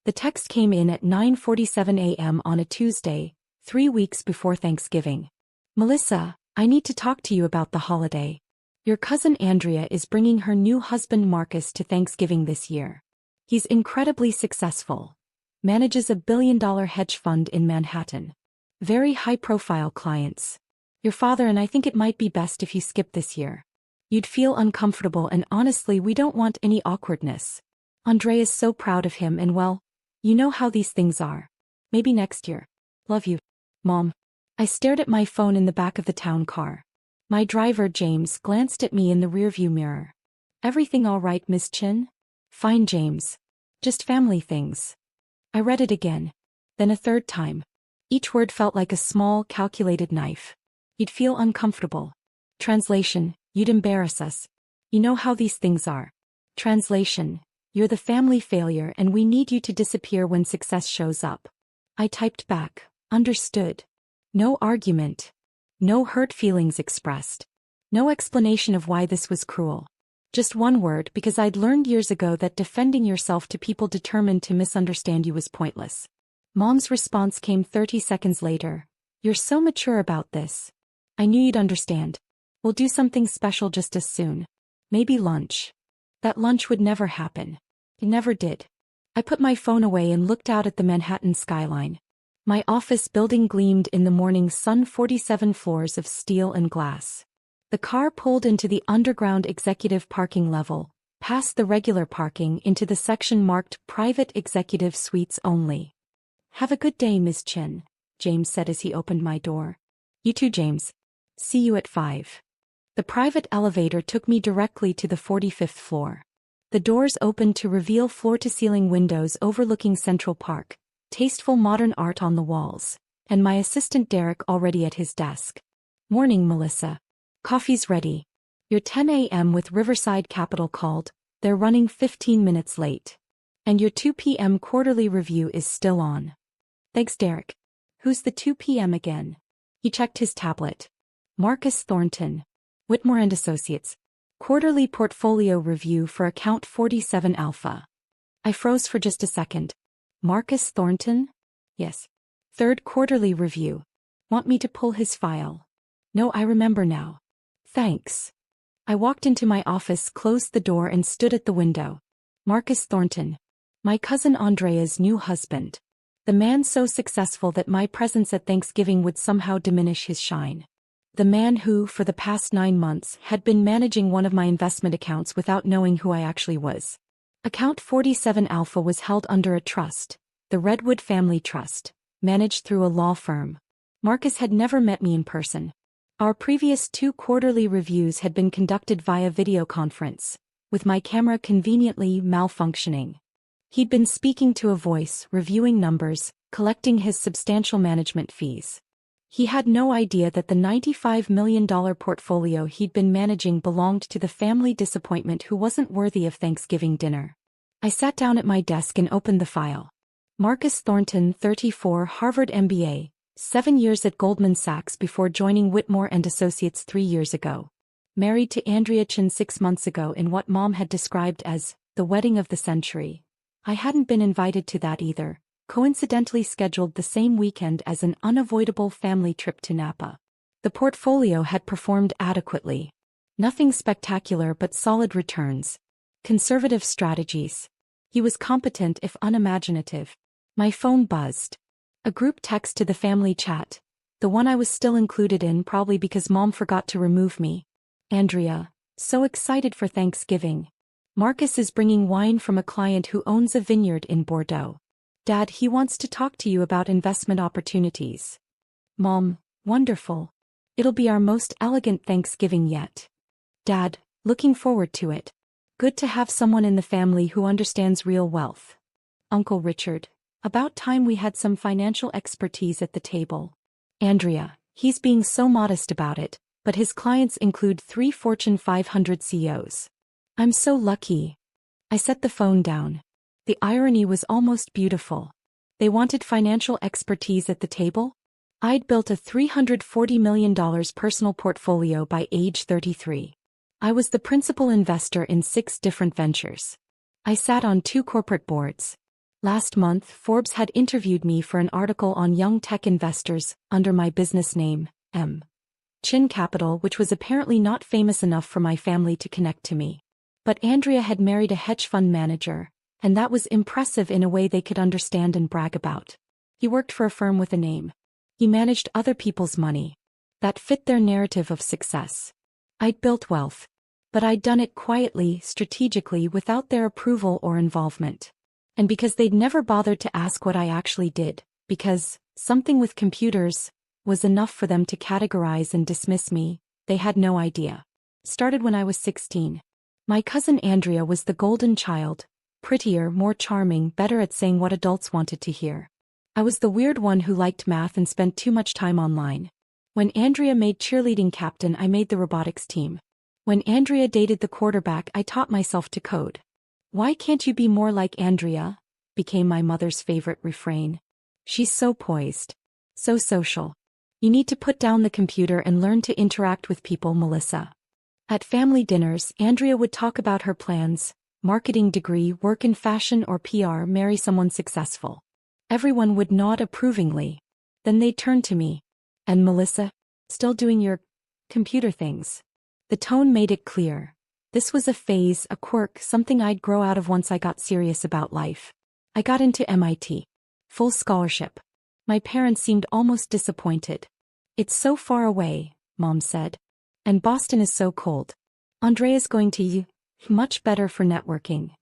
The text came in at 9:47 a.m. on a Tuesday, 3 weeks before Thanksgiving. Melissa, I need to talk to you about the holiday. Your cousin Andrea is bringing her new husband Marcus to Thanksgiving this year. He's incredibly successful. Manages a billion-dollar hedge fund in Manhattan. Very high-profile clients. Your father and I think it might be best if you skip this year. You'd feel uncomfortable and honestly we don't want any awkwardness. Andrea's so proud of him and well, you know how these things are. Maybe next year. Love you. Mom. I stared at my phone in the back of the town car. My driver James glanced at me in the rearview mirror. Everything all right, Miss Chin? Fine, James. Just family things. I read it again. Then a third time. Each word felt like a small, calculated knife. You'd feel uncomfortable. Translation, you'd embarrass us. You know how these things are. Translation, you're the family failure and we need you to disappear when success shows up. I typed back, understood. No argument. No hurt feelings expressed. No explanation of why this was cruel. Just one word because I'd learned years ago that defending yourself to people determined to misunderstand you was pointless. Mom's response came 30 seconds later. You're so mature about this. I knew you'd understand. We'll do something special just as soon. Maybe lunch. That lunch would never happen. It never did. I put my phone away and looked out at the Manhattan skyline. My office building gleamed in the morning sun, 47 floors of steel and glass. The car pulled into the underground executive parking level, past the regular parking into the section marked Private Executive Suites Only. Have a good day, Miss Chin, James said as he opened my door. You too, James. See you at 5. The private elevator took me directly to the 45th floor. The doors opened to reveal floor-to-ceiling windows overlooking Central Park, tasteful modern art on the walls, and my assistant Derek already at his desk. Morning, Melissa. Coffee's ready. Your 10 a.m. with Riverside Capital called. They're running 15 minutes late. And your 2 p.m. quarterly review is still on. Thanks, Derek. Who's the 2 p.m. again? He checked his tablet. Marcus Thornton. Whitmore and Associates. Quarterly portfolio review for account 47 Alpha. I froze for just a second. Marcus Thornton? Yes. Third quarterly review. Want me to pull his file? No, I remember now. Thanks. I walked into my office, closed the door and stood at the window. Marcus Thornton. My cousin Andrea's new husband. The man so successful that my presence at Thanksgiving would somehow diminish his shine. The man who, for the past 9 months, had been managing one of my investment accounts without knowing who I actually was. Account 47 Alpha was held under a trust, the Redwood Family Trust, managed through a law firm. Marcus had never met me in person. Our previous 2 quarterly reviews had been conducted via video conference, with my camera conveniently malfunctioning. He'd been speaking to a voice, reviewing numbers, collecting his substantial management fees. He had no idea that the $95 million portfolio he'd been managing belonged to the family disappointment who wasn't worthy of Thanksgiving dinner. I sat down at my desk and opened the file. Marcus Thornton, 34, Harvard MBA, 7 years at Goldman Sachs before joining Whitmore and Associates 3 years ago. Married to Andrea Chin 6 months ago in what Mom had described as the wedding of the century. I hadn't been invited to that either. Coincidentally scheduled the same weekend as an unavoidable family trip to Napa. The portfolio had performed adequately. Nothing spectacular but solid returns. Conservative strategies. He was competent if unimaginative. My phone buzzed. A group text to the family chat. The one I was still included in probably because Mom forgot to remove me. Andrea, so excited for Thanksgiving. Marcus is bringing wine from a client who owns a vineyard in Bordeaux. Dad, he wants to talk to you about investment opportunities. Mom, wonderful. It'll be our most elegant Thanksgiving yet. Dad, looking forward to it. Good to have someone in the family who understands real wealth. Uncle Richard, about time we had some financial expertise at the table. Andrea, he's being so modest about it, but his clients include 3 Fortune 500 CEOs. I'm so lucky. I set the phone down. The irony was almost beautiful. They wanted financial expertise at the table? I'd built a $340 million personal portfolio by age 33. I was the principal investor in 6 different ventures. I sat on 2 corporate boards. Last month, Forbes had interviewed me for an article on young tech investors under my business name, M. Chin Capital, which was apparently not famous enough for my family to connect to me. But Andrea had married a hedge fund manager, and that was impressive in a way they could understand and brag about. He worked for a firm with a name. He managed other people's money. That fit their narrative of success. I'd built wealth. But I'd done it quietly, strategically, without their approval or involvement. And because they'd never bothered to ask what I actually did, because something with computers was enough for them to categorize and dismiss me, they had no idea. Started when I was 16. My cousin Andrea was the golden child, prettier, more charming, better at saying what adults wanted to hear. I was the weird one who liked math and spent too much time online. When Andrea made cheerleading captain, I made the robotics team. When Andrea dated the quarterback, I taught myself to code. "Why can't you be more like Andrea?" became my mother's favorite refrain. "She's so poised. So social. You need to put down the computer and learn to interact with people, Melissa." At family dinners, Andrea would talk about her plans: marketing degree, work in fashion or PR, marry someone successful. Everyone would nod approvingly. Then they'd turn to me. "And Melissa, still doing your computer things?" The tone made it clear. This was a phase, a quirk, something I'd grow out of once I got serious about life. I got into MIT. Full scholarship. My parents seemed almost disappointed. "It's so far away," Mom said. "And Boston is so cold. Andrea's going to U. Much better for networking."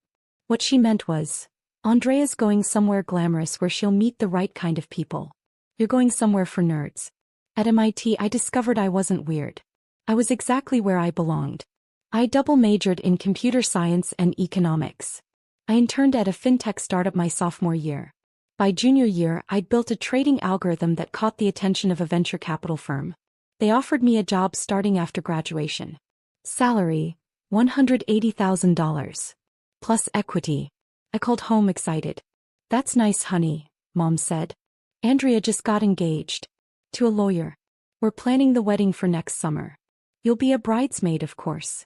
What she meant was, "Andrea's going somewhere glamorous where she'll meet the right kind of people. You're going somewhere for nerds." At MIT, I discovered I wasn't weird. I was exactly where I belonged. I double majored in computer science and economics. I interned at a fintech startup my sophomore year. By junior year, I'd built a trading algorithm that caught the attention of a venture capital firm. They offered me a job starting after graduation. Salary, $180,000. Plus equity. I called home excited. "That's nice, honey," Mom said. "Andrea just got engaged. To a lawyer. We're planning the wedding for next summer. You'll be a bridesmaid, of course."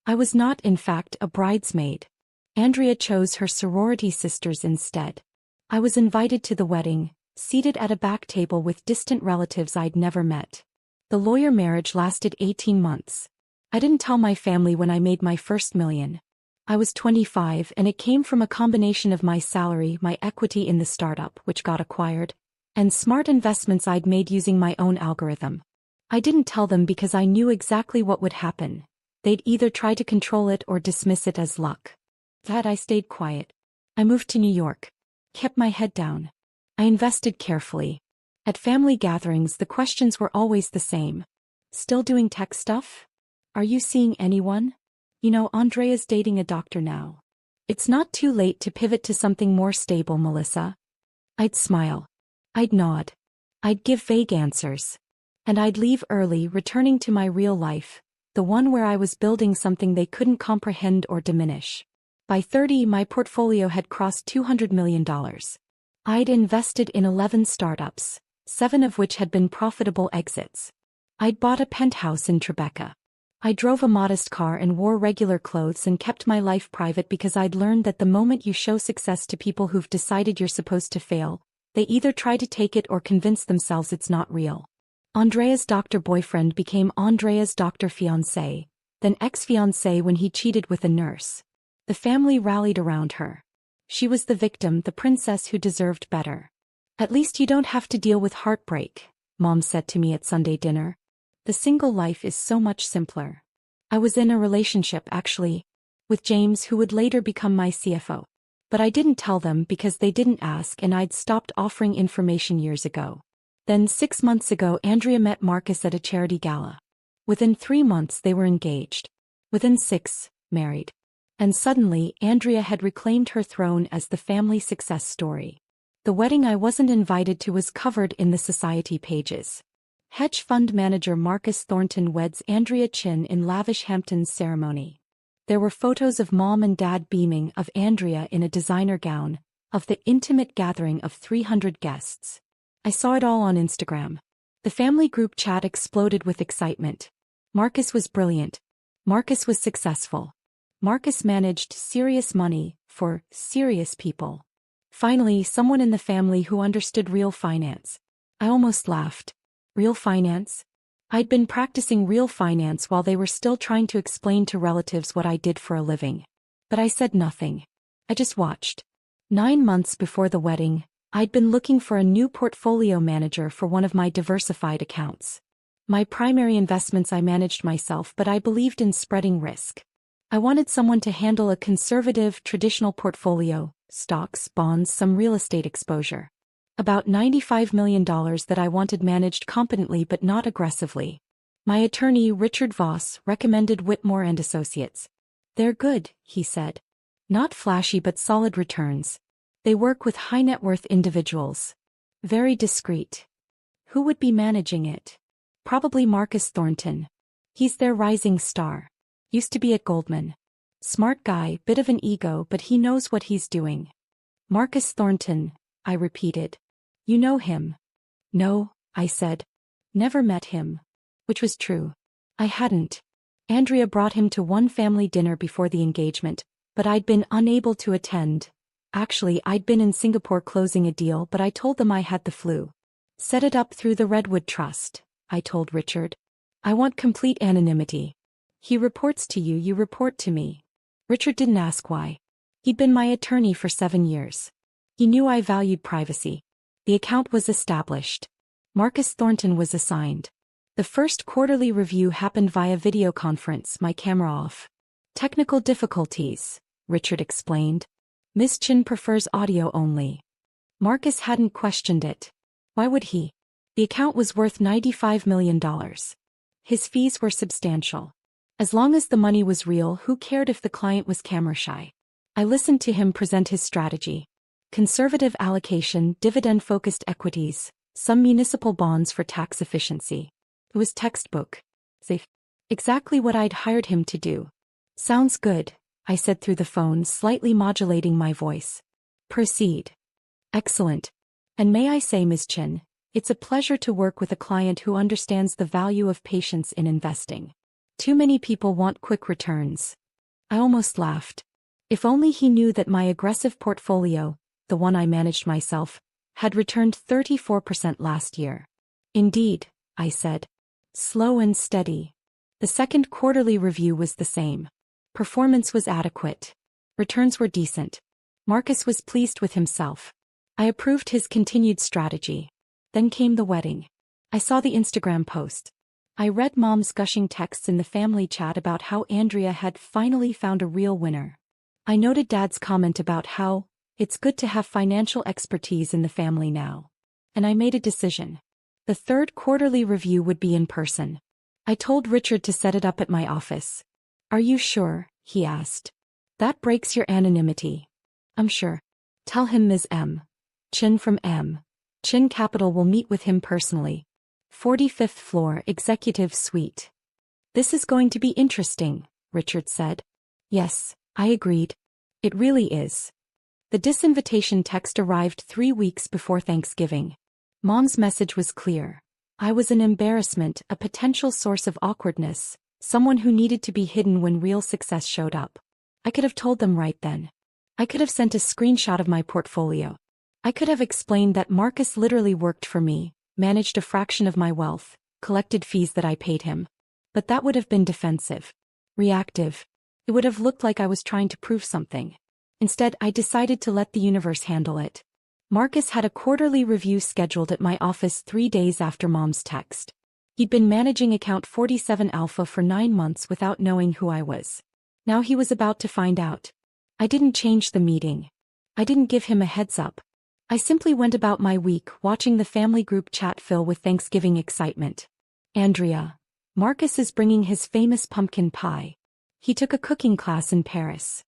I was not, in fact, a bridesmaid. Andrea chose her sorority sisters instead. I was invited to the wedding, seated at a back table with distant relatives I'd never met. The lawyer marriage lasted 18 months. I didn't tell my family when I made my first million. I was 25, and it came from a combination of my salary, my equity in the startup, which got acquired, and smart investments I'd made using my own algorithm. I didn't tell them because I knew exactly what would happen. They'd either try to control it or dismiss it as luck. That I stayed quiet. I moved to New York. Kept my head down. I invested carefully. At family gatherings, the questions were always the same. "Still doing tech stuff? Are you seeing anyone? You know, Andrea's dating a doctor now. It's not too late to pivot to something more stable, Melissa." I'd smile. I'd nod. I'd give vague answers. And I'd leave early, returning to my real life, the one where I was building something they couldn't comprehend or diminish. By 30, my portfolio had crossed $200 million. I'd invested in 11 startups, 7 of which had been profitable exits. I'd bought a penthouse in Tribeca. I drove a modest car and wore regular clothes and kept my life private because I'd learned that the moment you show success to people who've decided you're supposed to fail, they either try to take it or convince themselves it's not real. Andrea's doctor boyfriend became Andrea's doctor fiancé, then ex-fiancé when he cheated with a nurse. The family rallied around her. She was the victim, the princess who deserved better. "At least you don't have to deal with heartbreak," Mom said to me at Sunday dinner. "The single life is so much simpler." I was in a relationship, actually, with James, who would later become my CFO. But I didn't tell them because they didn't ask, and I'd stopped offering information years ago. Then 6 months ago, Andrea met Marcus at a charity gala. Within 3 months they were engaged. Within 6, married. And suddenly, Andrea had reclaimed her throne as the family success story. The wedding I wasn't invited to was covered in the society pages. Hedge fund manager Marcus Thornton weds Andrea Chin in lavish Hamptons ceremony. There were photos of Mom and Dad beaming, of Andrea in a designer gown, of the intimate gathering of 300 guests. I saw it all on Instagram. The family group chat exploded with excitement. Marcus was brilliant. Marcus was successful. Marcus managed serious money for serious people. Finally, someone in the family who understood real finance. I almost laughed. Real finance? I'd been practicing real finance while they were still trying to explain to relatives what I did for a living. But I said nothing. I just watched. 9 months before the wedding, I'd been looking for a new portfolio manager for one of my diversified accounts. My primary investments I managed myself, but I believed in spreading risk. I wanted someone to handle a conservative, traditional portfolio, stocks, bonds, some real estate exposure. About $95 million that I wanted managed competently but not aggressively. My attorney, Richard Voss, recommended Whitmore and Associates. They're good, he said. Not flashy but solid returns. They work with high net worth individuals. Very discreet. Who would be managing it? Probably Marcus Thornton. He's their rising star. Used to be at Goldman. Smart guy, bit of an ego, but he knows what he's doing. Marcus Thornton, I repeated. You know him? No, I said. Never met him. Which was true. I hadn't. Andrea brought him to one family dinner before the engagement, but I'd been unable to attend. Actually, I'd been in Singapore closing a deal, but I told them I had the flu. Set it up through the Redwood Trust, I told Richard. I want complete anonymity. He reports to you, you report to me. Richard didn't ask why. He'd been my attorney for 7 years. He knew I valued privacy. The account was established. Marcus Thornton was assigned. The first quarterly review happened via video conference, my camera off. Technical difficulties, Richard explained. Miss Chin prefers audio only. Marcus hadn't questioned it. Why would he? The account was worth $95 million. His fees were substantial. As long as the money was real, who cared if the client was camera shy? I listened to him present his strategy. Conservative allocation, dividend-focused equities, some municipal bonds for tax efficiency. It was textbook. Safe. Exactly what I'd hired him to do. Sounds good, I said through the phone, slightly modulating my voice. Proceed. Excellent. And may I say, Ms. Chin, it's a pleasure to work with a client who understands the value of patience in investing. Too many people want quick returns. I almost laughed. If only he knew that my aggressive portfolio, the one I managed myself, had returned 34% last year. Indeed, I said. Slow and steady. The second quarterly review was the same. Performance was adequate. Returns were decent. Marcus was pleased with himself. I approved his continued strategy. Then came the wedding. I saw the Instagram post. I read Mom's gushing texts in the family chat about how Andrea had finally found a real winner. I noted Dad's comment about how it's good to have financial expertise in the family now. And I made a decision. The third quarterly review would be in person. I told Richard to set it up at my office. Are you sure? He asked. That breaks your anonymity. I'm sure. Tell him Ms. M. Chin from M. Chin Capital will meet with him personally. 45th floor, executive suite. This is going to be interesting, Richard said. Yes, I agreed. It really is. The disinvitation text arrived 3 weeks before Thanksgiving. Mom's message was clear. I was an embarrassment, a potential source of awkwardness, someone who needed to be hidden when real success showed up. I could have told them right then. I could have sent a screenshot of my portfolio. I could have explained that Marcus literally worked for me, managed a fraction of my wealth, collected fees that I paid him. But that would have been defensive. Reactive. It would have looked like I was trying to prove something. Instead, I decided to let the universe handle it. Marcus had a quarterly review scheduled at my office 3 days after Mom's text. He'd been managing account 47 Alpha for 9 months without knowing who I was. Now he was about to find out. I didn't change the meeting. I didn't give him a heads up. I simply went about my week watching the family group chat fill with Thanksgiving excitement. Andrea. Marcus is bringing his famous pumpkin pie. He took a cooking class in Paris.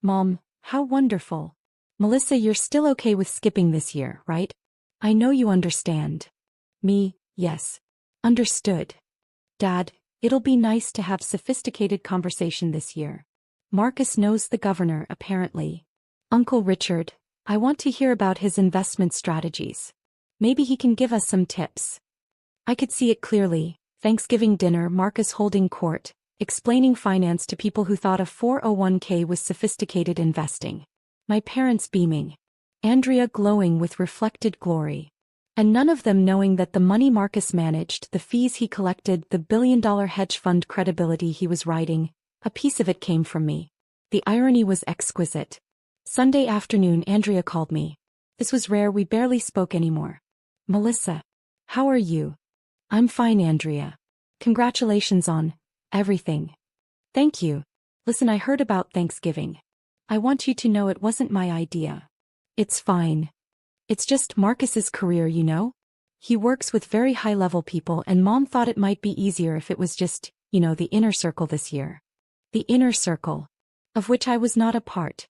Mom, how wonderful. Melissa, you're still okay with skipping this year, right? I know you understand. Me, yes. Understood. Dad, it'll be nice to have sophisticated conversation this year. Marcus knows the governor, apparently. Uncle Richard, I want to hear about his investment strategies. Maybe he can give us some tips. I could see it clearly. Thanksgiving dinner, Marcus holding court, explaining finance to people who thought a 401k was sophisticated investing. My parents beaming. Andrea glowing with reflected glory. And none of them knowing that the money Marcus managed, the fees he collected, the billion-dollar hedge fund credibility he was riding, a piece of it came from me. The irony was exquisite. Sunday afternoon Andrea called me. This was rare, we barely spoke anymore. Melissa. How are you? I'm fine, Andrea. Congratulations on everything. Thank you. Listen, I heard about Thanksgiving. I want you to know it wasn't my idea. It's fine. It's just Marcus's career, you know? He works with very high-level people and Mom thought it might be easier if it was just, the inner circle this year. The inner circle. Of which I was not a part.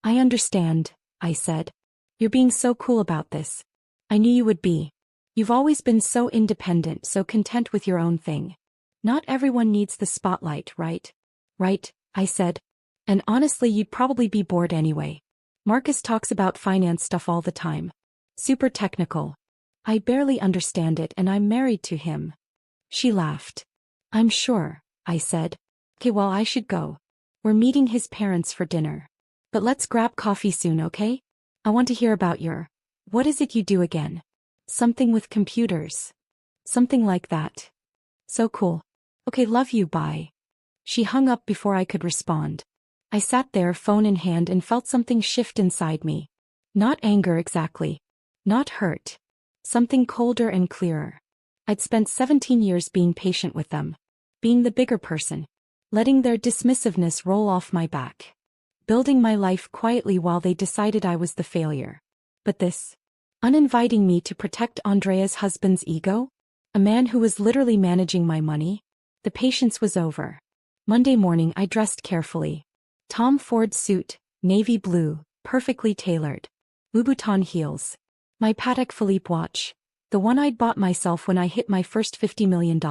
I understand, I said. You're being so cool about this. I knew you would be. You've always been so independent, so content with your own thing. Not everyone needs the spotlight, right? Right, I said. And honestly, you'd probably be bored anyway. Marcus talks about finance stuff all the time. Super technical. I barely understand it and I'm married to him. She laughed. I'm sure, I said. Okay, well, I should go. We're meeting his parents for dinner. But let's grab coffee soon, okay? I want to hear about what is it you do again? Something with computers. Something like that. So cool. Okay, love you, bye. She hung up before I could respond. I sat there, phone in hand, and felt something shift inside me. Not anger exactly. Not hurt. Something colder and clearer. I'd spent 17 years being patient with them. Being the bigger person. Letting their dismissiveness roll off my back. Building my life quietly while they decided I was the failure. But this? Uninviting me to protect Andrea's husband's ego? A man who was literally managing my money? The patience was over. Monday morning I dressed carefully. Tom Ford suit, navy blue, perfectly tailored. Louboutin heels. My Patek Philippe watch. The one I'd bought myself when I hit my first $50 million.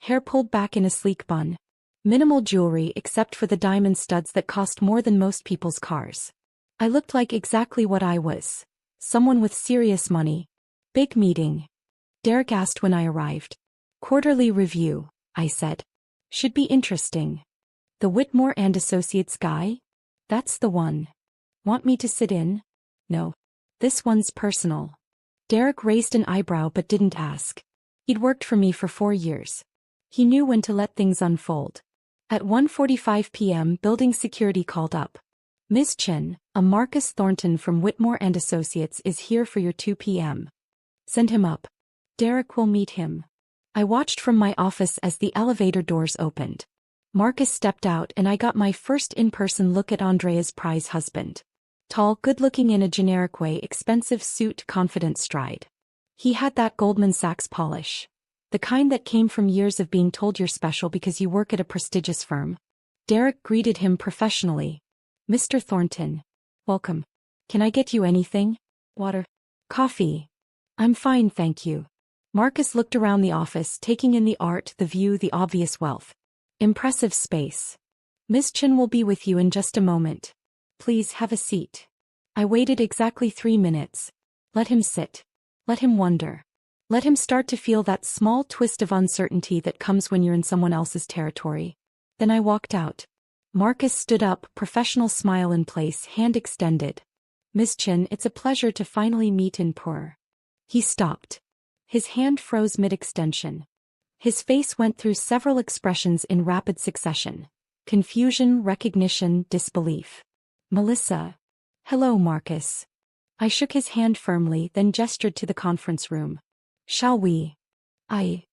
Hair pulled back in a sleek bun. Minimal jewelry except for the diamond studs that cost more than most people's cars. I looked like exactly what I was. Someone with serious money. Big meeting. Derek asked when I arrived. Quarterly review, I said. Should be interesting. The Whitmore and Associates guy? That's the one. Want me to sit in? No. This one's personal. Derek raised an eyebrow but didn't ask. He'd worked for me for 4 years. He knew when to let things unfold. At 1:45 p.m. building security called up. Ms. Chin, a Marcus Thornton from Whitmore and Associates is here for your 2 p.m. Send him up. Derek will meet him. I watched from my office as the elevator doors opened. Marcus stepped out and I got my first in-person look at Andrea's prize husband. Tall, good-looking in a generic way, expensive suit, confident stride. He had that Goldman Sachs polish. The kind that came from years of being told you're special because you work at a prestigious firm. Derek greeted him professionally. Mr. Thornton. Welcome. Can I get you anything? Water? Coffee? I'm fine, thank you. Marcus looked around the office, taking in the art, the view, the obvious wealth. Impressive space. Miss Chin will be with you in just a moment. Please have a seat. I waited exactly 3 minutes. Let him sit. Let him wonder. Let him start to feel that small twist of uncertainty that comes when you're in someone else's territory. Then I walked out. Marcus stood up, professional smile in place, hand extended. Miss Chin, it's a pleasure to finally meet in per. He stopped. His hand froze mid-extension. His face went through several expressions in rapid succession. Confusion, recognition, disbelief. Melissa. Hello, Marcus. I shook his hand firmly, then gestured to the conference room. Shall we?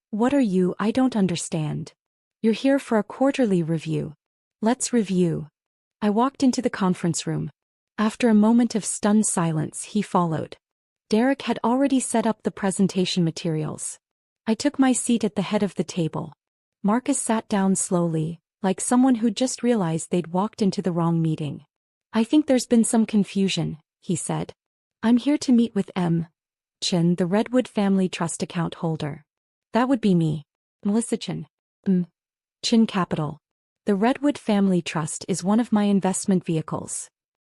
What are you? I don't understand. You're here for a quarterly review. Let's review. I walked into the conference room. After a moment of stunned silence, he followed. Derek had already set up the presentation materials. I took my seat at the head of the table. Marcus sat down slowly, like someone who just realized they'd walked into the wrong meeting. I think there's been some confusion, he said. I'm here to meet with M. Chin, the Redwood Family Trust account holder. That would be me. Melissa Chin. Chin Capital. The Redwood Family Trust is one of my investment vehicles.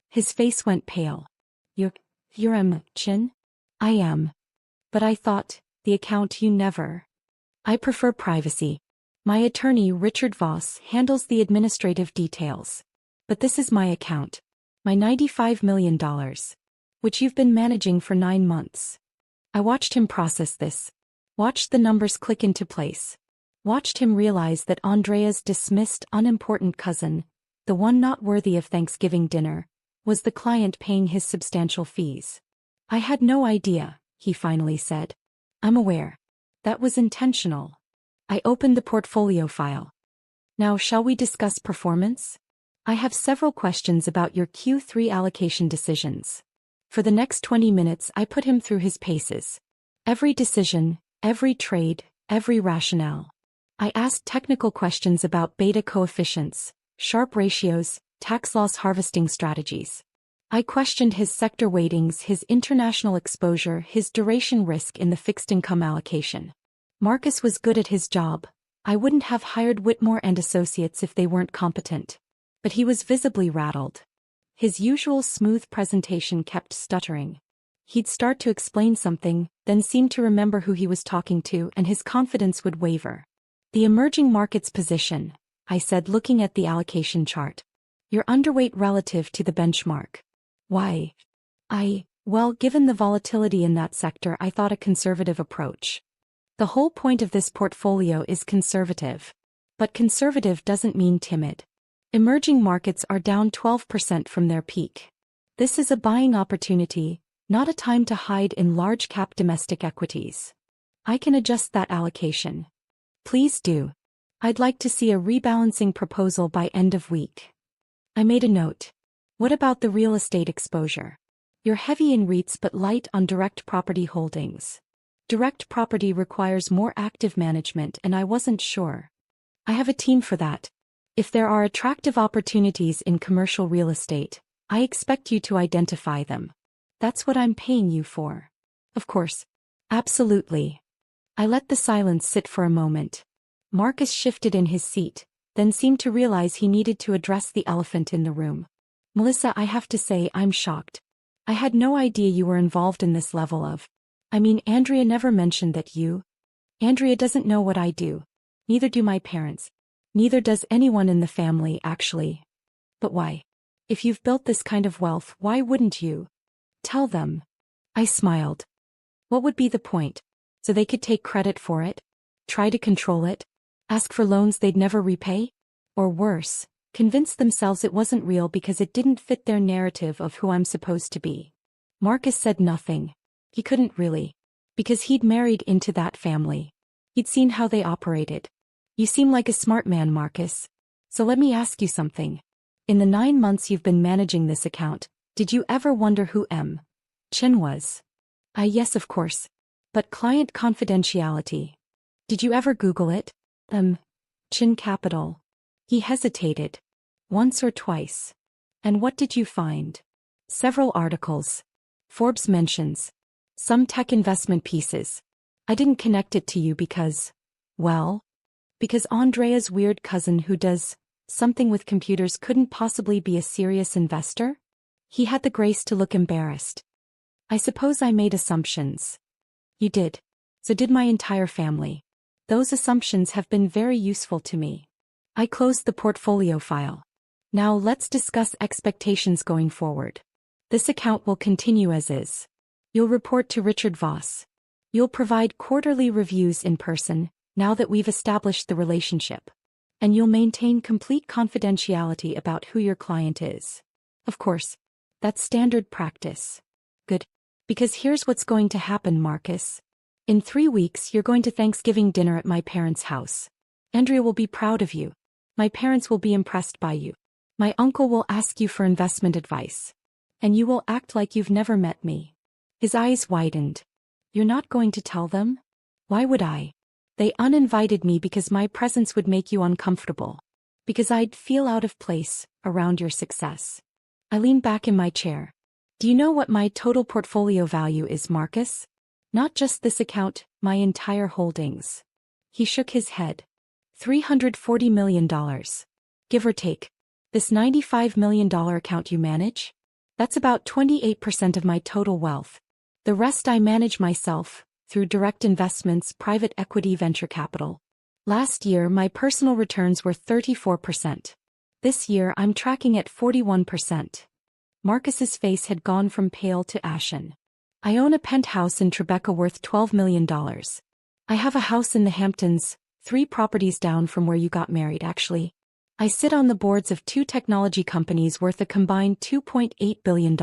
His face went pale. You're M. Chin? I am. But I thought, the account you never. I prefer privacy. My attorney Richard Voss handles the administrative details. But this is my account. My $95 million. which you've been managing for 9 months. I watched him process this. Watched the numbers click into place. Watched him realize that Andrea's dismissed, unimportant cousin, the one not worthy of Thanksgiving dinner, was the client paying his substantial fees. I had no idea, he finally said. I'm aware. That was intentional. I opened the portfolio file. Now shall we discuss performance? I have several questions about your Q3 allocation decisions. For the next 20 minutes I put him through his paces. Every decision, every trade, every rationale. I asked technical questions about beta coefficients, Sharpe ratios, tax loss harvesting strategies. I questioned his sector weightings, his international exposure, his duration risk in the fixed income allocation. Marcus was good at his job. I wouldn't have hired Whitmore and Associates if they weren't competent. But he was visibly rattled. His usual smooth presentation kept stuttering. He'd start to explain something, then seem to remember who he was talking to, and his confidence would waver. The emerging markets position, I said, looking at the allocation chart. You're underweight relative to the benchmark. Why? Well, given the volatility in that sector, I thought a conservative approach. The whole point of this portfolio is conservative. But conservative doesn't mean timid. Emerging markets are down 12% from their peak. This is a buying opportunity, not a time to hide in large-cap domestic equities. I can adjust that allocation. Please do. I'd like to see a rebalancing proposal by end of week. I made a note. What about the real estate exposure? You're heavy in REITs but light on direct property holdings. Direct property requires more active management, and I wasn't sure. I have a team for that. If there are attractive opportunities in commercial real estate, I expect you to identify them. That's what I'm paying you for. Of course. Absolutely. I let the silence sit for a moment. Marcus shifted in his seat, then seemed to realize he needed to address the elephant in the room. Melissa, I have to say I'm shocked. I had no idea you were involved in this level of... Andrea never mentioned that you... Andrea doesn't know what I do. Neither do my parents. Neither does anyone in the family, actually. But why? If you've built this kind of wealth, why wouldn't you? Tell them. I smiled. What would be the point? So they could take credit for it? Try to control it? Ask for loans they'd never repay? Or worse, convince themselves it wasn't real because it didn't fit their narrative of who I'm supposed to be. Marcus said nothing. He couldn't really. Because he'd married into that family. He'd seen how they operated. You seem like a smart man, Marcus. So let me ask you something. In the 9 months you've been managing this account, did you ever wonder who M. Chin was? Yes, of course. But client confidentiality. Did you ever Google it? Chin Capital. He hesitated. Once or twice. And what did you find? Several articles. Forbes mentions. Some tech investment pieces. I didn't connect it to you because, well, because Andrea's weird cousin who does something with computers couldn't possibly be a serious investor? He had the grace to look embarrassed. I suppose I made assumptions. You did. So did my entire family. Those assumptions have been very useful to me. I closed the portfolio file. Now let's discuss expectations going forward. This account will continue as is. You'll report to Richard Voss. You'll provide quarterly reviews in person, now that we've established the relationship. And you'll maintain complete confidentiality about who your client is. Of course. That's standard practice. Good. Because here's what's going to happen, Marcus. In 3 weeks you're going to Thanksgiving dinner at my parents' house. Andrea will be proud of you. My parents will be impressed by you. My uncle will ask you for investment advice. And you will act like you've never met me. His eyes widened. You're not going to tell them? Why would I? They uninvited me because my presence would make you uncomfortable. Because I'd feel out of place around your success. I leaned back in my chair. Do you know what my total portfolio value is, Marcus? Not just this account, my entire holdings. He shook his head. $340 million. Give or take. This $95 million account you manage? That's about 28% of my total wealth. The rest I manage myself, through direct investments, private equity, venture capital. Last year my personal returns were 34%. This year I'm tracking at 41%. Marcus's face had gone from pale to ashen. I own a penthouse in Tribeca worth $12 million. I have a house in the Hamptons, 3 properties down from where you got married actually. I sit on the boards of 2 technology companies worth a combined $2.8 billion.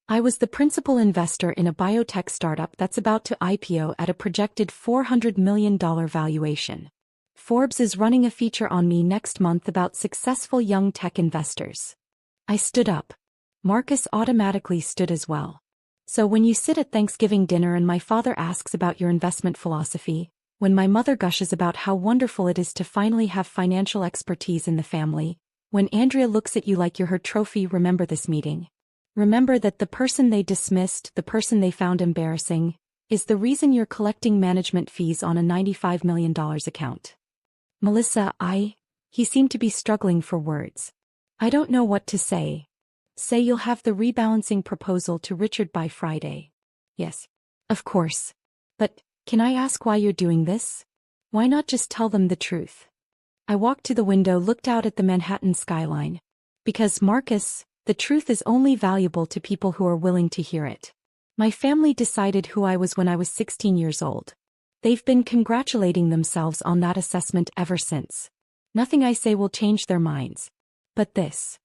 I was the principal investor in a biotech startup that's about to IPO at a projected $400 million valuation. Forbes is running a feature on me next month about successful young tech investors. I stood up. Marcus automatically stood as well. So when you sit at Thanksgiving dinner and my father asks about your investment philosophy, when my mother gushes about how wonderful it is to finally have financial expertise in the family, when Andrea looks at you like you're her trophy, remember this meeting. Remember that the person they dismissed, the person they found embarrassing, is the reason you're collecting management fees on a $95 million account. Melissa, he seemed to be struggling for words. I don't know what to say. Say you'll have the rebalancing proposal to Richard by Friday. Yes. Of course. But, can I ask why you're doing this? Why not just tell them the truth? I walked to the window, looked out at the Manhattan skyline. Because, Marcus, the truth is only valuable to people who are willing to hear it. My family decided who I was when I was 16 years old. They've been congratulating themselves on that assessment ever since. Nothing I say will change their minds. But this.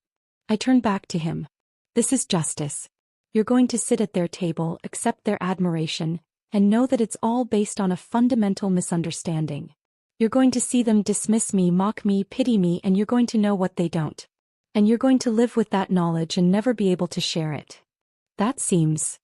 I turned back to him. This is justice. You're going to sit at their table, accept their admiration, and know that it's all based on a fundamental misunderstanding. You're going to see them dismiss me, mock me, pity me, and you're going to know what they don't. And you're going to live with that knowledge and never be able to share it. That seems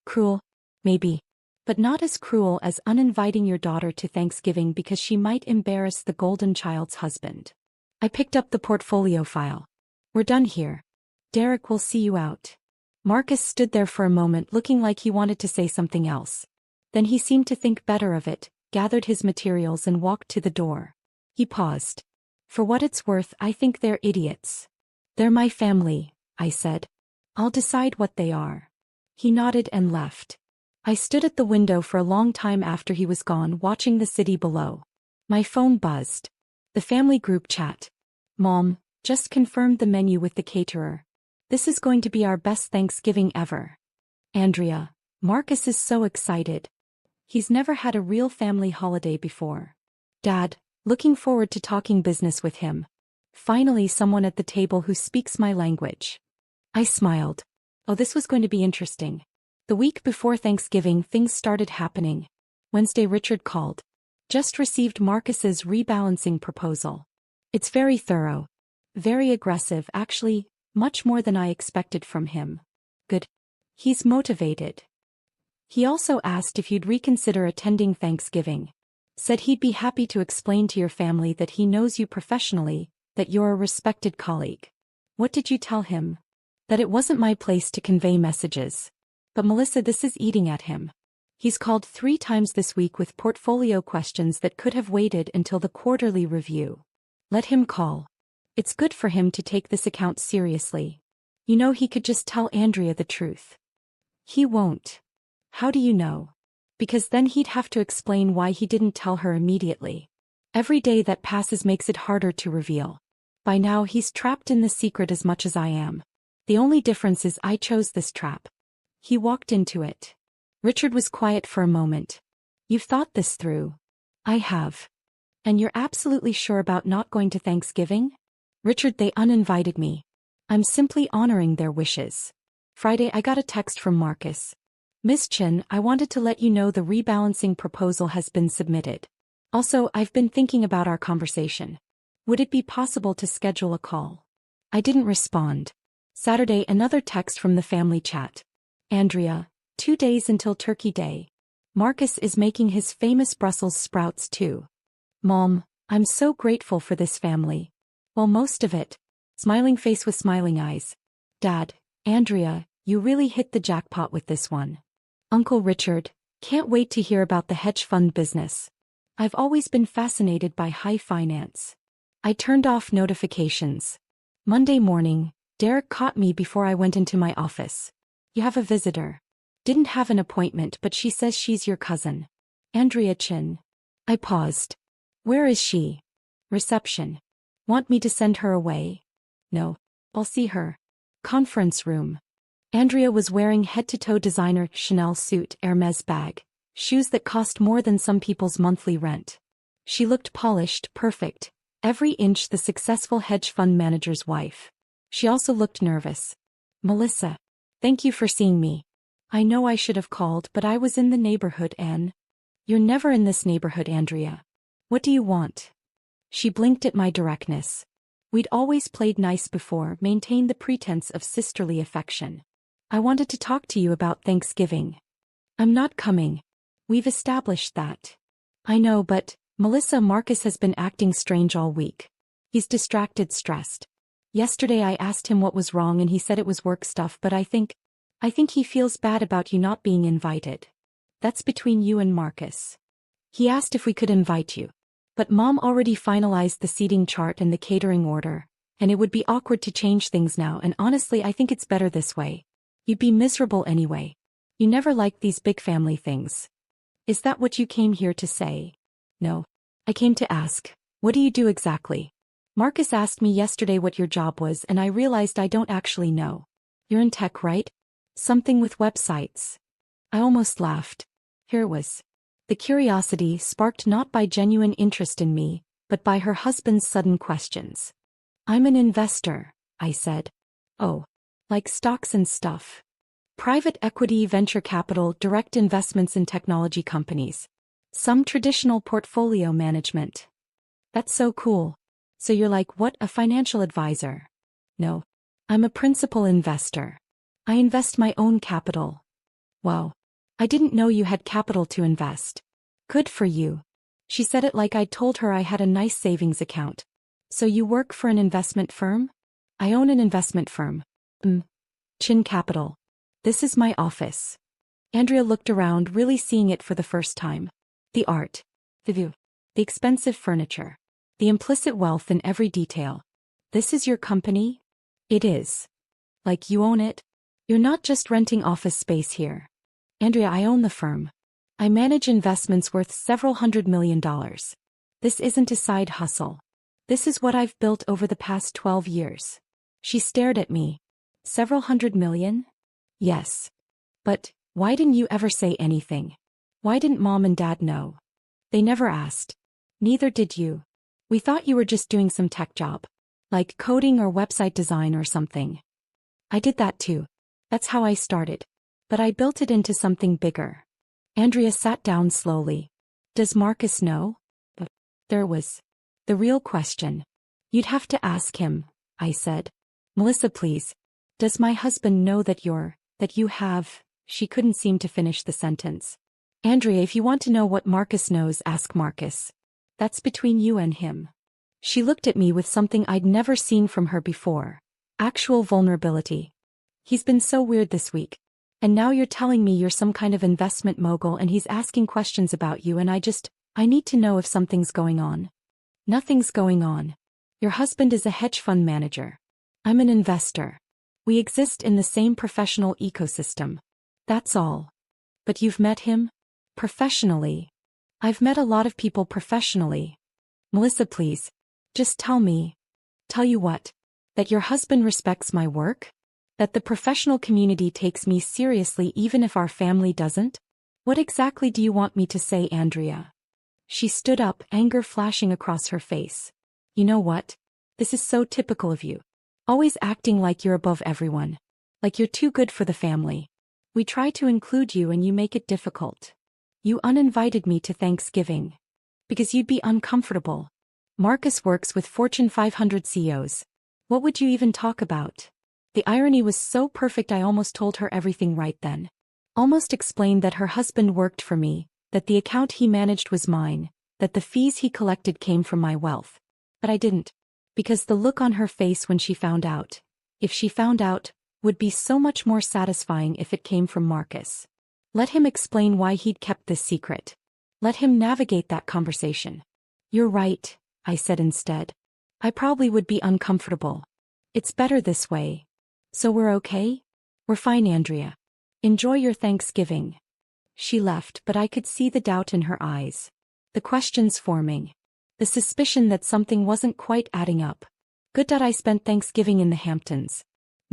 cruel, maybe. But not as cruel as uninviting your daughter to Thanksgiving because she might embarrass the golden child's husband. I picked up the portfolio file. We're done here. Derek will see you out. Marcus stood there for a moment looking like he wanted to say something else. Then he seemed to think better of it, gathered his materials and walked to the door. He paused. For what it's worth, I think they're idiots. They're my family, I said. I'll decide what they are. He nodded and left. I stood at the window for a long time after he was gone, watching the city below. My phone buzzed. The family group chat. Mom, just confirmed the menu with the caterer. This is going to be our best Thanksgiving ever. Andrea, Marcus is so excited. He's never had a real family holiday before. Dad, looking forward to talking business with him. Finally someone at the table who speaks my language. I smiled. Oh, this was going to be interesting. The week before Thanksgiving things started happening. Wednesday Richard called. Just received Marcus's rebalancing proposal. It's very thorough. Very aggressive, actually, much more than I expected from him. Good. He's motivated. He also asked if you'd reconsider attending Thanksgiving. Said he'd be happy to explain to your family that he knows you professionally, that you're a respected colleague. What did you tell him? That it wasn't my place to convey messages. But Melissa, this is eating at him. He's called 3 times this week with portfolio questions that could have waited until the quarterly review. Let him call. It's good for him to take this account seriously. You know, he could just tell Andrea the truth. He won't. How do you know? Because then he'd have to explain why he didn't tell her immediately. Every day that passes makes it harder to reveal. By now he's trapped in the secret as much as I am. The only difference is I chose this trap. He walked into it. Richard was quiet for a moment. You've thought this through. I have. And you're absolutely sure about not going to Thanksgiving? Richard, they uninvited me. I'm simply honoring their wishes. Friday I got a text from Marcus. Miss Chin, I wanted to let you know the rebalancing proposal has been submitted. Also, I've been thinking about our conversation. Would it be possible to schedule a call? I didn't respond. Saturday another text from the family chat. Andrea, 2 days until Turkey Day. Marcus is making his famous Brussels sprouts too. Mom, I'm so grateful for this family. Well, most of it. Smiling face with smiling eyes. Dad, Andrea, you really hit the jackpot with this one. Uncle Richard, can't wait to hear about the hedge fund business. I've always been fascinated by high finance. I turned off notifications. Monday morning, Derek caught me before I went into my office. You have a visitor. Didn't have an appointment, but she says she's your cousin. Andrea Chin. I paused. Where is she? Reception. Want me to send her away? No. I'll see her. Conference room. Andrea was wearing head-to-toe designer Chanel suit, Hermes bag, shoes that cost more than some people's monthly rent. She looked polished, perfect, every inch the successful hedge fund manager's wife. She also looked nervous. Melissa. Thank you for seeing me. I know I should have called, but I was in the neighborhood and... You're never in this neighborhood, Andrea. What do you want? She blinked at my directness. We'd always played nice before, maintained the pretense of sisterly affection. I wanted to talk to you about Thanksgiving. I'm not coming. We've established that. I know, but, Melissa, Marcus has been acting strange all week. He's distracted, stressed. Yesterday I asked him what was wrong and he said it was work stuff, but I think he feels bad about you not being invited. That's between you and Marcus. He asked if we could invite you. But Mom already finalized the seating chart and the catering order, and it would be awkward to change things now, and honestly I think it's better this way. You'd be miserable anyway. You never liked these big family things. Is that what you came here to say? No. I came to ask, what do you do exactly? Marcus asked me yesterday what your job was and I realized I don't actually know. You're in tech, right? Something with websites. I almost laughed. Here it was. The curiosity sparked not by genuine interest in me, but by her husband's sudden questions. I'm an investor, I said. Oh. Like stocks and stuff. Private equity, venture capital, direct investments in technology companies. Some traditional portfolio management. That's so cool. So you're like what, a financial advisor? No. I'm a principal investor. I invest my own capital. Wow. I didn't know you had capital to invest. Good for you. She said it like I'd told her I had a nice savings account. So you work for an investment firm? I own an investment firm. Chin Capital. This is my office. Andrea looked around, really seeing it for the first time. The art. The view. The expensive furniture. The implicit wealth in every detail. This is your company? It is. Like you own it? You're not just renting office space here. Andrea, I own the firm. I manage investments worth several $100 million. This isn't a side hustle. This is what I've built over the past 12 years. She stared at me. Several $100 million? Yes. But, why didn't you ever say anything? Why didn't Mom and Dad know? They never asked. Neither did you. We thought you were just doing some tech job. Like coding or website design or something. I did that too. That's how I started. But I built it into something bigger. Andrea sat down slowly. Does Marcus know? But there was the real question. You'd have to ask him, I said. Melissa, please. Does my husband know that you have... She couldn't seem to finish the sentence. Andrea, if you want to know what Marcus knows, ask Marcus. That's between you and him. She looked at me with something I'd never seen from her before. Actual vulnerability. He's been so weird this week. And now you're telling me you're some kind of investment mogul and he's asking questions about you and I need to know if something's going on. Nothing's going on. Your husband is a hedge fund manager. I'm an investor. We exist in the same professional ecosystem. That's all. But you've met him? Professionally. I've met a lot of people professionally. Melissa, please. Just tell me. Tell you what? That your husband respects my work? That the professional community takes me seriously even if our family doesn't? What exactly do you want me to say, Andrea? She stood up, anger flashing across her face. You know what? This is so typical of you. Always acting like you're above everyone. Like you're too good for the family. We try to include you and you make it difficult. You uninvited me to Thanksgiving. Because you'd be uncomfortable. Marcus works with Fortune 500 CEOs. What would you even talk about? The irony was so perfect I almost told her everything right then. Almost explained that her husband worked for me, that the account he managed was mine, that the fees he collected came from my wealth. But I didn't. Because the look on her face when she found out, if she found out, would be so much more satisfying if it came from Marcus. Let him explain why he'd kept this secret. Let him navigate that conversation. You're right, I said instead. I probably would be uncomfortable. It's better this way. So we're okay? We're fine, Andrea. Enjoy your Thanksgiving. She left, but I could see the doubt in her eyes. The questions forming. The suspicion that something wasn't quite adding up. Good that I spent Thanksgiving in the Hamptons.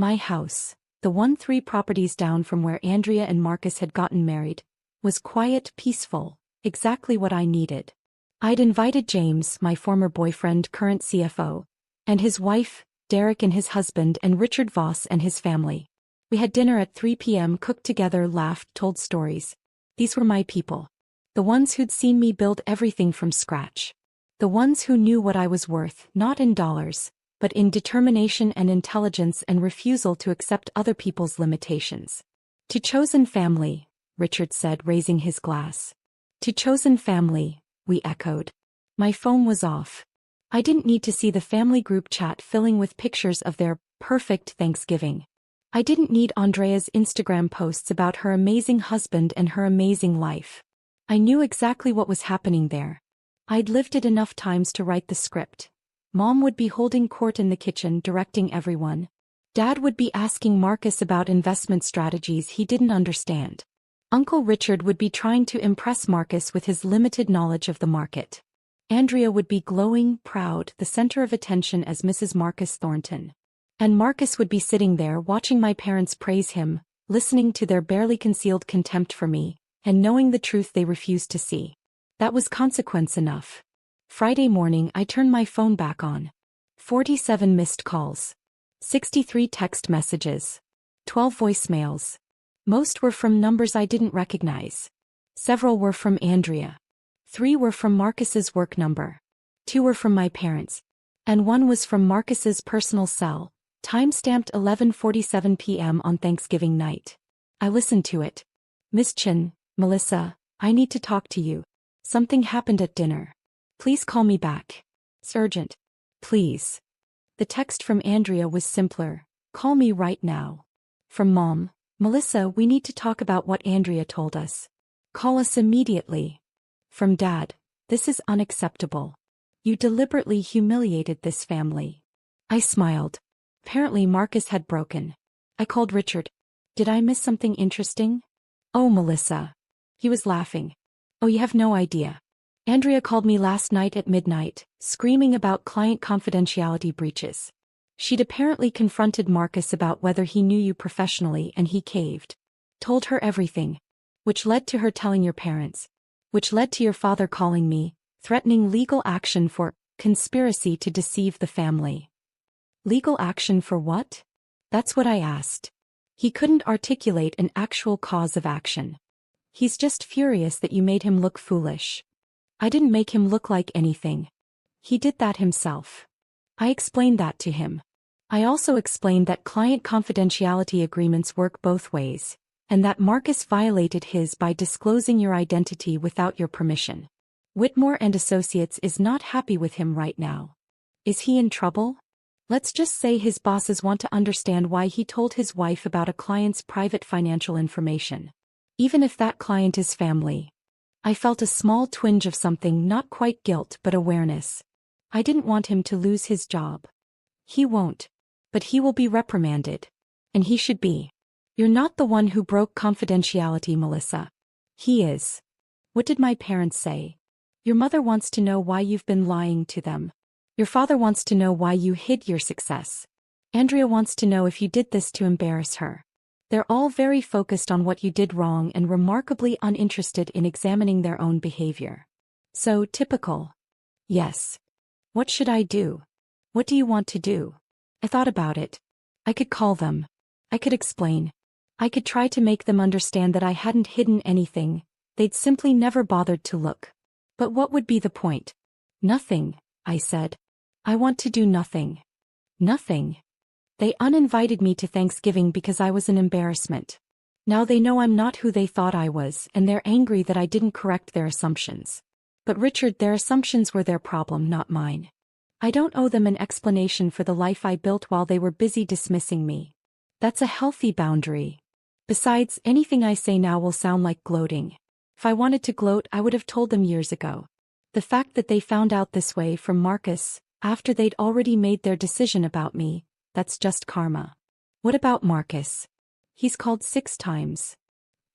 My house, the one 3 properties down from where Andrea and Marcus had gotten married, was quiet, peaceful, exactly what I needed. I'd invited James, my former boyfriend, current CFO, and his wife, Derek and his husband, and Richard Voss and his family. We had dinner at 3 p.m., cooked together, laughed, told stories. These were my people. The ones who'd seen me build everything from scratch. The ones who knew what I was worth, not in dollars, but in determination and intelligence and refusal to accept other people's limitations. To chosen family, Richard said, raising his glass. To chosen family, we echoed. My phone was off. I didn't need to see the family group chat filling with pictures of their perfect Thanksgiving. I didn't need Andrea's Instagram posts about her amazing husband and her amazing life. I knew exactly what was happening there. I'd lived it enough times to write the script. Mom would be holding court in the kitchen, directing everyone. Dad would be asking Marcus about investment strategies he didn't understand. Uncle Richard would be trying to impress Marcus with his limited knowledge of the market. Andrea would be glowing, proud, the center of attention as Mrs. Marcus Thornton. And Marcus would be sitting there watching my parents praise him, listening to their barely concealed contempt for me, and knowing the truth they refused to see. That was consequence enough. Friday morning, I turned my phone back on. 47 missed calls. 63 text messages. 12 voicemails. Most were from numbers I didn't recognize. Several were from Andrea. 3 were from Marcus's work number. 2 were from my parents. And 1 was from Marcus's personal cell, time-stamped 11:47 p.m. on Thanksgiving night. I listened to it. Miss Chin, Melissa, I need to talk to you. Something happened at dinner. Please call me back. It's urgent. Please. The text from Andrea was simpler. Call me right now. From Mom, Melissa, we need to talk about what Andrea told us. Call us immediately. From Dad, this is unacceptable. You deliberately humiliated this family. I smiled. Apparently Marcus had broken. I called Richard. Did I miss something interesting? Oh, Melissa. He was laughing. Oh, you have no idea. Andrea called me last night at midnight, screaming about client confidentiality breaches. She'd apparently confronted Marcus about whether he knew you professionally and he caved. Told her everything. Which led to her telling your parents. Which led to your father calling me, threatening legal action for conspiracy to deceive the family. Legal action for what? That's what I asked. He couldn't articulate an actual cause of action. He's just furious that you made him look foolish. I didn't make him look like anything. He did that himself. I explained that to him. I also explained that client confidentiality agreements work both ways, and that Marcus violated his by disclosing your identity without your permission. Whitmore and Associates is not happy with him right now. Is he in trouble? Let's just say his bosses want to understand why he told his wife about a client's private financial information. Even if that client is family. I felt a small twinge of something, not quite guilt but awareness. I didn't want him to lose his job. He won't. But he will be reprimanded. And he should be. You're not the one who broke confidentiality, Melissa. He is. What did my parents say? Your mother wants to know why you've been lying to them. Your father wants to know why you hid your success. Andrea wants to know if you did this to embarrass her. They're all very focused on what you did wrong and remarkably uninterested in examining their own behavior. So typical. Yes. What should I do? What do you want to do? I thought about it. I could call them. I could explain. I could try to make them understand that I hadn't hidden anything. They'd simply never bothered to look. But what would be the point? Nothing, I said. I want to do nothing. Nothing. They uninvited me to Thanksgiving because I was an embarrassment. Now they know I'm not who they thought I was, and they're angry that I didn't correct their assumptions. But Richard, their assumptions were their problem, not mine. I don't owe them an explanation for the life I built while they were busy dismissing me. That's a healthy boundary. Besides, anything I say now will sound like gloating. If I wanted to gloat, I would have told them years ago. The fact that they found out this way from Marcus, after they'd already made their decision about me, that's just karma. What about Marcus? He's called 6 times.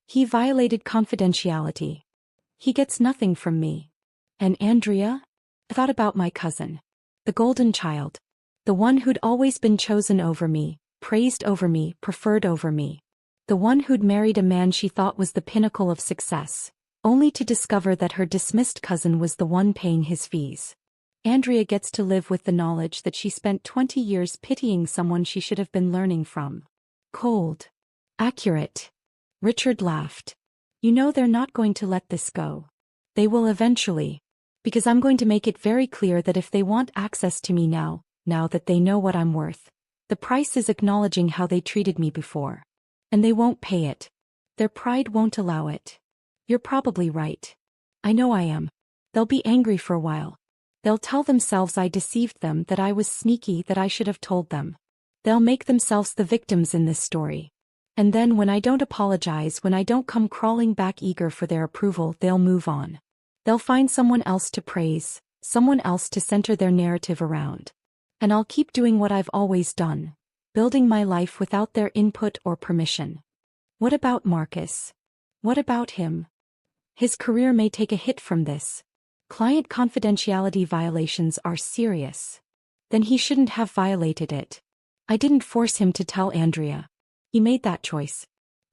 He violated confidentiality. He gets nothing from me. And Andrea? I thought about my cousin. The golden child. The one who'd always been chosen over me, praised over me, preferred over me. The one who'd married a man she thought was the pinnacle of success, only to discover that her dismissed cousin was the one paying his fees. Andrea gets to live with the knowledge that she spent 20 years pitying someone she should have been learning from. Cold. Accurate. Richard laughed. You know they're not going to let this go. They will eventually. Because I'm going to make it very clear that if they want access to me now that they know what I'm worth, the price is acknowledging how they treated me before. And they won't pay it. Their pride won't allow it. You're probably right. I know I am. They'll be angry for a while. They'll tell themselves I deceived them, that I was sneaky, that I should have told them. They'll make themselves the victims in this story. And then when I don't apologize, when I don't come crawling back eager for their approval, they'll move on. They'll find someone else to praise, someone else to center their narrative around. And I'll keep doing what I've always done, building my life without their input or permission. What about Marcus? What about him? His career may take a hit from this. Client confidentiality violations are serious. Then he shouldn't have violated it. I didn't force him to tell Andrea. He made that choice.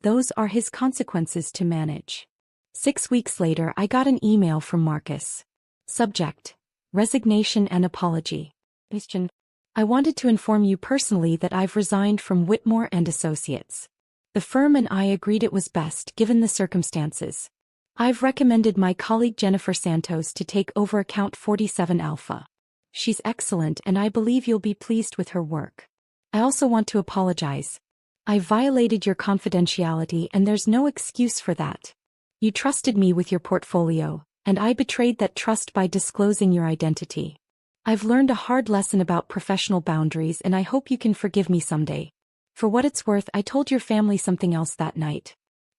Those are his consequences to manage. 6 weeks later, I got an email from Marcus. Subject: resignation and apology. Question: I wanted to inform you personally that I've resigned from Whitmore and Associates. The firm and I agreed it was best given the circumstances. I've recommended my colleague Jennifer Santos to take over Account 47 Alpha. She's excellent and I believe you'll be pleased with her work. I also want to apologize. I violated your confidentiality and there's no excuse for that. You trusted me with your portfolio, and I betrayed that trust by disclosing your identity. I've learned a hard lesson about professional boundaries and I hope you can forgive me someday. For what it's worth, I told your family something else that night.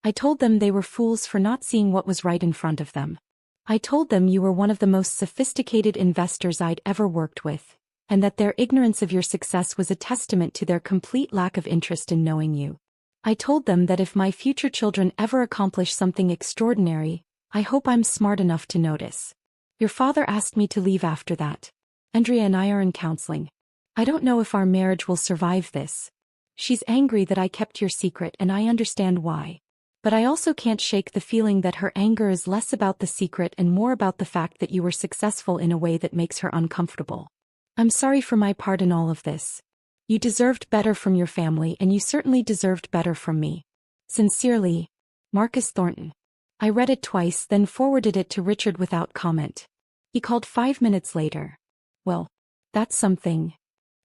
I told them they were fools for not seeing what was right in front of them. I told them you were one of the most sophisticated investors I'd ever worked with, and that their ignorance of your success was a testament to their complete lack of interest in knowing you. I told them that if my future children ever accomplish something extraordinary, I hope I'm smart enough to notice. Your father asked me to leave after that. Andrea and I are in counseling. I don't know if our marriage will survive this. She's angry that I kept your secret and I understand why. But I also can't shake the feeling that her anger is less about the secret and more about the fact that you were successful in a way that makes her uncomfortable. I'm sorry for my part in all of this. You deserved better from your family and you certainly deserved better from me. Sincerely, Marcus Thornton. I read it twice, then forwarded it to Richard without comment. He called 5 minutes later. Well, that's something.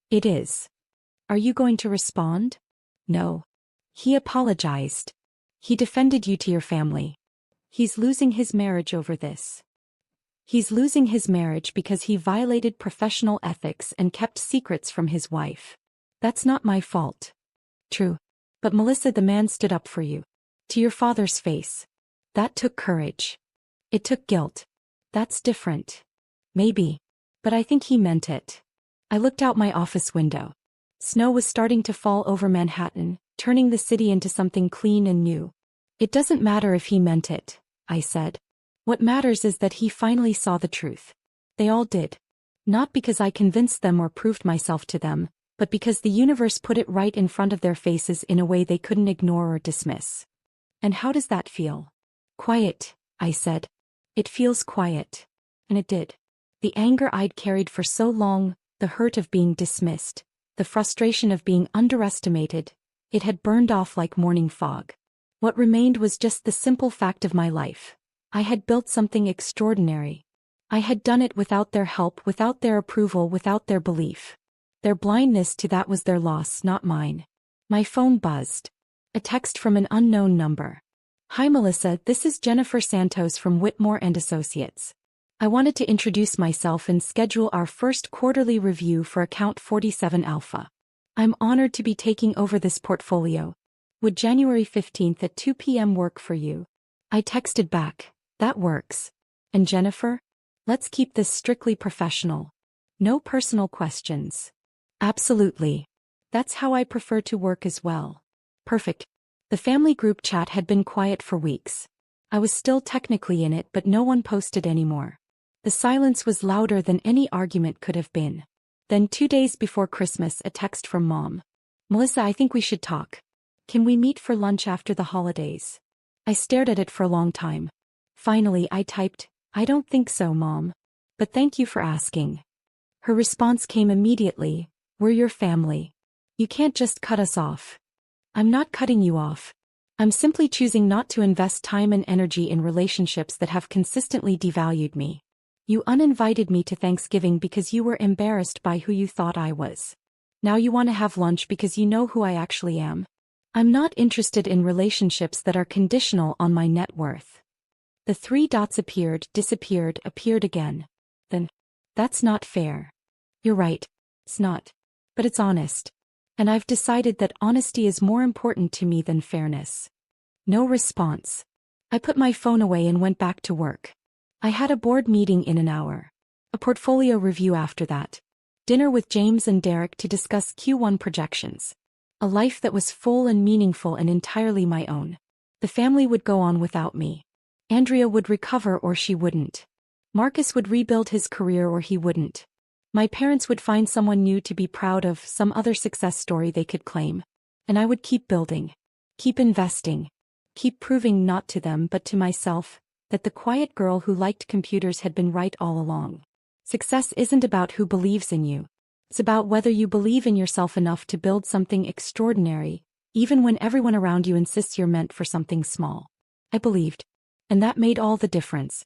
It is. Are you going to respond? No. He apologized. He defended you to your family. He's losing his marriage over this. He's losing his marriage because he violated professional ethics and kept secrets from his wife. That's not my fault. True. But Melissa, the man stood up for you. To your father's face. That took courage. It took guilt. That's different. Maybe. But I think he meant it. I looked out my office window. Snow was starting to fall over Manhattan, turning the city into something clean and new. It doesn't matter if he meant it, I said. What matters is that he finally saw the truth. They all did. Not because I convinced them or proved myself to them, but because the universe put it right in front of their faces in a way they couldn't ignore or dismiss. And how does that feel? Quiet, I said. It feels quiet. And it did. The anger I'd carried for so long, the hurt of being dismissed, the frustration of being underestimated, it had burned off like morning fog. What remained was just the simple fact of my life. I had built something extraordinary. I had done it without their help, without their approval, without their belief. Their blindness to that was their loss, not mine. My phone buzzed. A text from an unknown number. Hi Melissa, this is Jennifer Santos from Whitmore and Associates. I wanted to introduce myself and schedule our first quarterly review for Account 47 Alpha. I'm honored to be taking over this portfolio. Would January 15th at 2 p.m. work for you? I texted back, that works. And Jennifer? Let's keep this strictly professional. No personal questions. Absolutely. That's how I prefer to work as well. Perfect. The family group chat had been quiet for weeks. I was still technically in it, but no one posted anymore. The silence was louder than any argument could have been. Then 2 days before Christmas, a text from Mom. Melissa, I think we should talk. Can we meet for lunch after the holidays? I stared at it for a long time. Finally, I typed, I don't think so, Mom. But thank you for asking. Her response came immediately, we're your family. You can't just cut us off. I'm not cutting you off. I'm simply choosing not to invest time and energy in relationships that have consistently devalued me. You uninvited me to Thanksgiving because you were embarrassed by who you thought I was. Now you want to have lunch because you know who I actually am. I'm not interested in relationships that are conditional on my net worth. The three dots appeared, disappeared, appeared again. Then, that's not fair. You're right. It's not. But it's honest. And I've decided that honesty is more important to me than fairness. No response. I put my phone away and went back to work. I had a board meeting in an hour. A portfolio review after that. Dinner with James and Derek to discuss Q1 projections. A life that was full and meaningful and entirely my own. The family would go on without me. Andrea would recover or she wouldn't. Marcus would rebuild his career or he wouldn't. My parents would find someone new to be proud of, some other success story they could claim. And I would keep building. Keep investing. Keep proving not to them but to myself, that the quiet girl who liked computers had been right all along. Success isn't about who believes in you. It's about whether you believe in yourself enough to build something extraordinary, even when everyone around you insists you're meant for something small. I believed. And that made all the difference.